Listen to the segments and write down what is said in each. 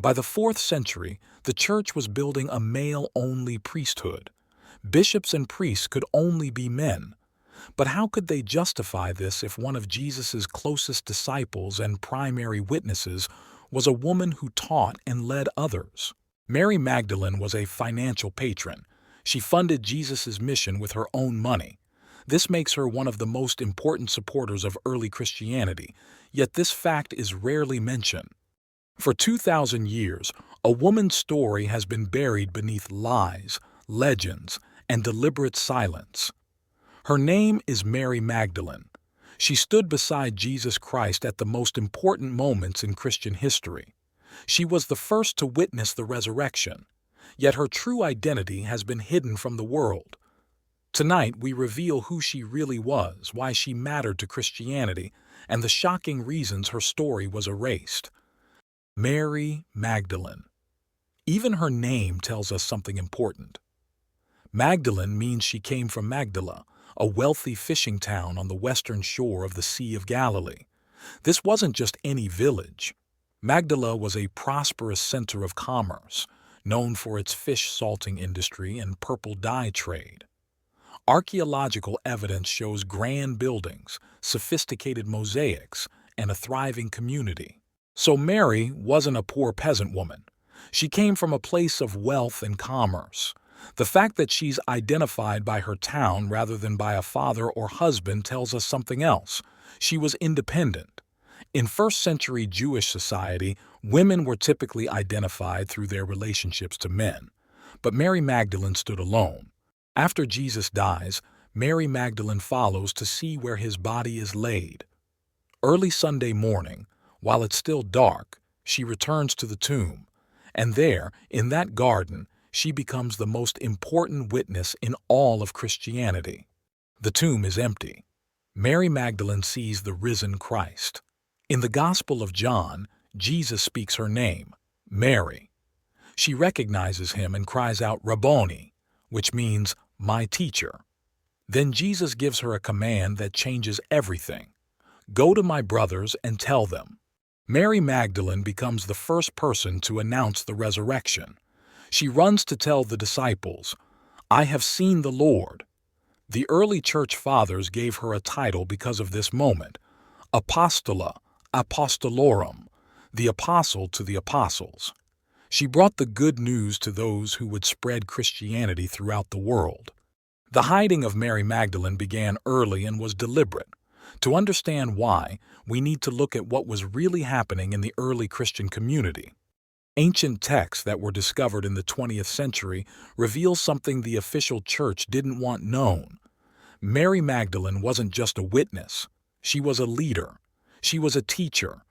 By the 4th century, the church was building a male-only priesthood. Bishops and priests could only be men. But how could they justify this if one of Jesus' closest disciples and primary witnesses was a woman who taught and led others? Mary Magdalene was a financial patron. She funded Jesus' mission with her own money. This makes her one of the most important supporters of early Christianity, yet this fact is rarely mentioned. For 2,000 years, a woman's story has been buried beneath lies, legends, and deliberate silence. Her name is Mary Magdalene. She stood beside Jesus Christ at the most important moments in Christian history. She was the first to witness the resurrection, yet her true identity has been hidden from the world. Tonight, we reveal who she really was, why she mattered to Christianity, and the shocking reasons her story was erased. Mary Magdalene. Even her name tells us something important. Magdalene means she came from Magdala, a wealthy fishing town on the western shore of the Sea of Galilee. This wasn't just any village. Magdala was a prosperous center of commerce, known for its fish salting industry and purple dye trade. Archaeological evidence shows grand buildings, sophisticated mosaics, and a thriving community. So Mary wasn't a poor peasant woman. She came from a place of wealth and commerce. The fact that she's identified by her town rather than by a father or husband tells us something else. She was independent. In first-century Jewish society, women were typically identified through their relationships to men. But Mary Magdalene stood alone. After Jesus dies, Mary Magdalene follows to see where his body is laid. Early Sunday morning, while it's still dark, she returns to the tomb. And there, in that garden, she becomes the most important witness in all of Christianity. The tomb is empty. Mary Magdalene sees the risen Christ. In the Gospel of John, Jesus speaks her name, Mary. She recognizes him and cries out, Rabboni, which means, my teacher. Then Jesus gives her a command that changes everything. Go to my brothers and tell them. Mary Magdalene becomes the first person to announce the resurrection. She runs to tell the disciples, I have seen the Lord. The early church fathers gave her a title because of this moment, Apostola, Apostolorum, the apostle to the apostles. She brought the good news to those who would spread Christianity throughout the world. The hiding of Mary Magdalene began early and was deliberate. To understand why, we need to look at what was really happening in the early Christian community. Ancient texts that were discovered in the 20th century reveal something the official church didn't want known. Mary Magdalene wasn't just a witness. She was a leader. She was a teacher.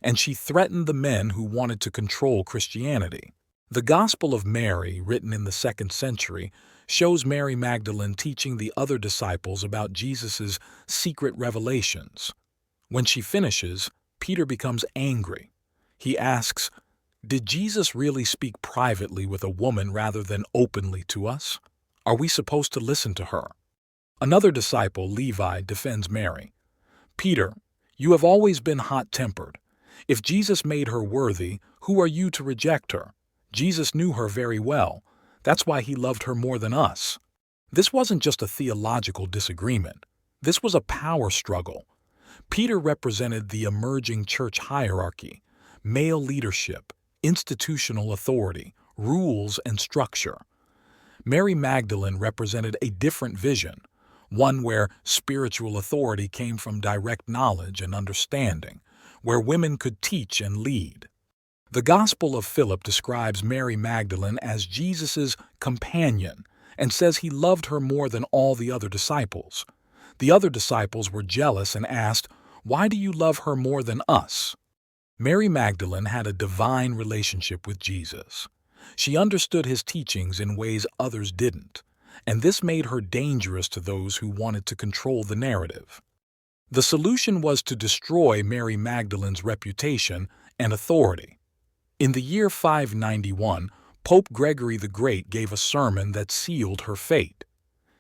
And she threatened the men who wanted to control Christianity. The Gospel of Mary, written in the 2nd century, shows Mary Magdalene teaching the other disciples about Jesus' secret revelations. When she finishes, Peter becomes angry. He asks, did Jesus really speak privately with a woman rather than openly to us? Are we supposed to listen to her? Another disciple, Levi, defends Mary. Peter, you have always been hot-tempered. If Jesus made her worthy, who are you to reject her? Jesus knew her very well. That's why he loved her more than us. This wasn't just a theological disagreement. This was a power struggle. Peter represented the emerging church hierarchy, male leadership, institutional authority, rules, and structure. Mary Magdalene represented a different vision, one where spiritual authority came from direct knowledge and understanding, where women could teach and lead. The Gospel of Philip describes Mary Magdalene as Jesus' companion and says he loved her more than all the other disciples. The other disciples were jealous and asked, why do you love her more than us? Mary Magdalene had a divine relationship with Jesus. She understood his teachings in ways others didn't, and this made her dangerous to those who wanted to control the narrative. The solution was to destroy Mary Magdalene's reputation and authority. In the year 591, Pope Gregory the Great gave a sermon that sealed her fate.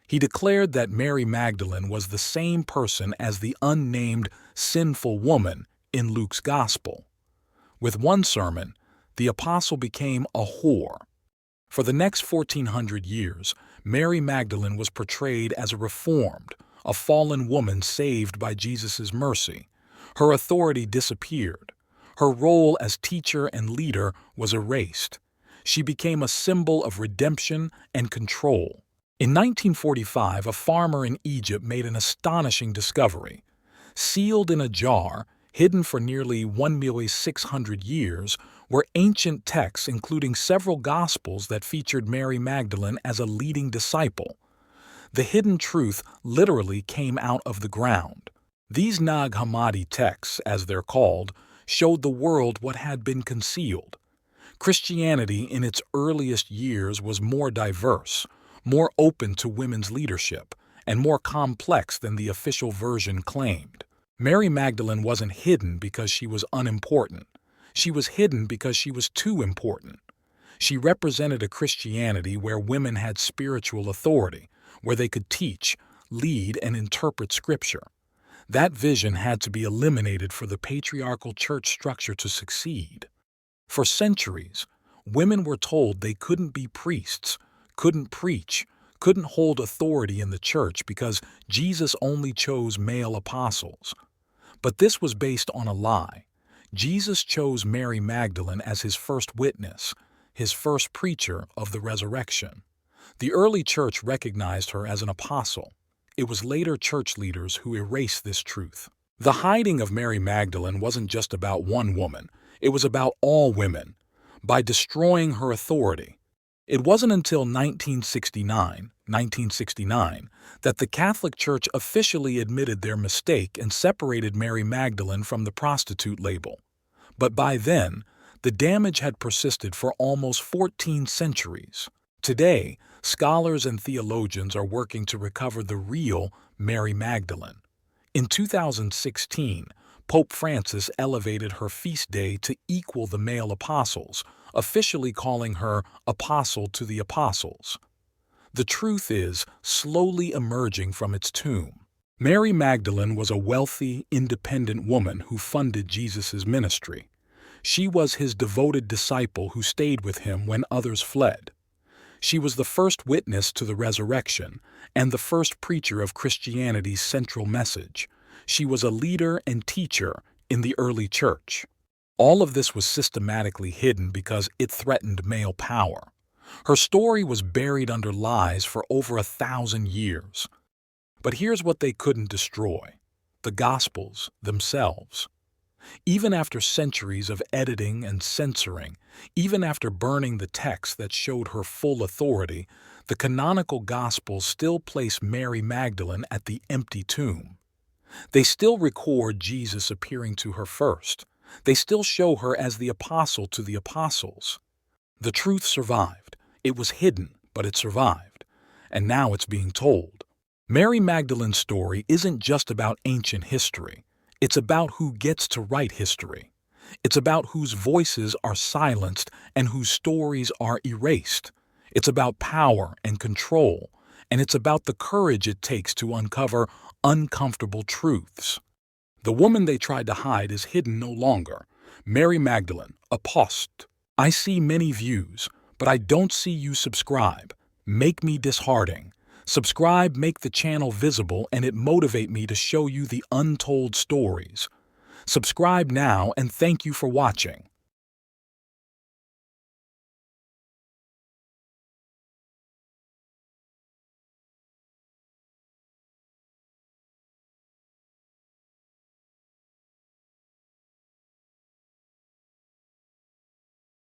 He declared that Mary Magdalene was the same person as the unnamed sinful woman in Luke's Gospel. With one sermon, the apostle became a whore. For the next 1400 years, Mary Magdalene was portrayed as a reformed, a fallen woman saved by Jesus' mercy. Her authority disappeared. Her role as teacher and leader was erased. She became a symbol of redemption and control. In 1945, a farmer in Egypt made an astonishing discovery. Sealed in a jar, hidden for nearly 1,600 years, were ancient texts including several Gospels that featured Mary Magdalene as a leading disciple. The hidden truth literally came out of the ground. These Nag Hammadi texts, as they're called, showed the world what had been concealed. Christianity in its earliest years was more diverse, more open to women's leadership, and more complex than the official version claimed. Mary Magdalene wasn't hidden because she was unimportant. She was hidden because she was too important. She represented a Christianity where women had spiritual authority, where they could teach, lead, and interpret Scripture. That vision had to be eliminated for the patriarchal church structure to succeed. For centuries, women were told they couldn't be priests, couldn't preach, couldn't hold authority in the church because Jesus only chose male apostles. But this was based on a lie. Jesus chose Mary Magdalene as his first witness, his first preacher of the resurrection. The early church recognized her as an apostle. It was later church leaders who erased this truth. The hiding of Mary Magdalene wasn't just about one woman. It was about all women. By destroying her authority, it wasn't until 1969 that the Catholic Church officially admitted their mistake and separated Mary Magdalene from the prostitute label. But by then, the damage had persisted for almost 14 centuries. Today, scholars and theologians are working to recover the real Mary Magdalene. In 2016, Pope Francis elevated her feast day to equal the male apostles, officially calling her Apostle to the Apostles. The truth is slowly emerging from its tomb. Mary Magdalene was a wealthy, independent woman who funded Jesus' ministry. She was his devoted disciple who stayed with him when others fled. She was the first witness to the resurrection and the first preacher of Christianity's central message. She was a leader and teacher in the early church. All of this was systematically hidden because it threatened male power. Her story was buried under lies for over 1,000 years. But here's what they couldn't destroy: the Gospels themselves. Even after centuries of editing and censoring, even after burning the texts that showed her full authority, the canonical Gospels still place Mary Magdalene at the empty tomb. They still record Jesus appearing to her first. They still show her as the apostle to the apostles. The truth survived. It was hidden, but it survived. And now it's being told. Mary Magdalene's story isn't just about ancient history. It's about who gets to write history. It's about whose voices are silenced and whose stories are erased. It's about power and control, and it's about the courage it takes to uncover uncomfortable truths. The woman they tried to hide is hidden no longer. Mary Magdalene, apost. I see many views, but I don't see you subscribe. Make me disheartening. Subscribe, make the channel visible, and it motivate me to show you the untold stories. Subscribe now, and thank you for watching.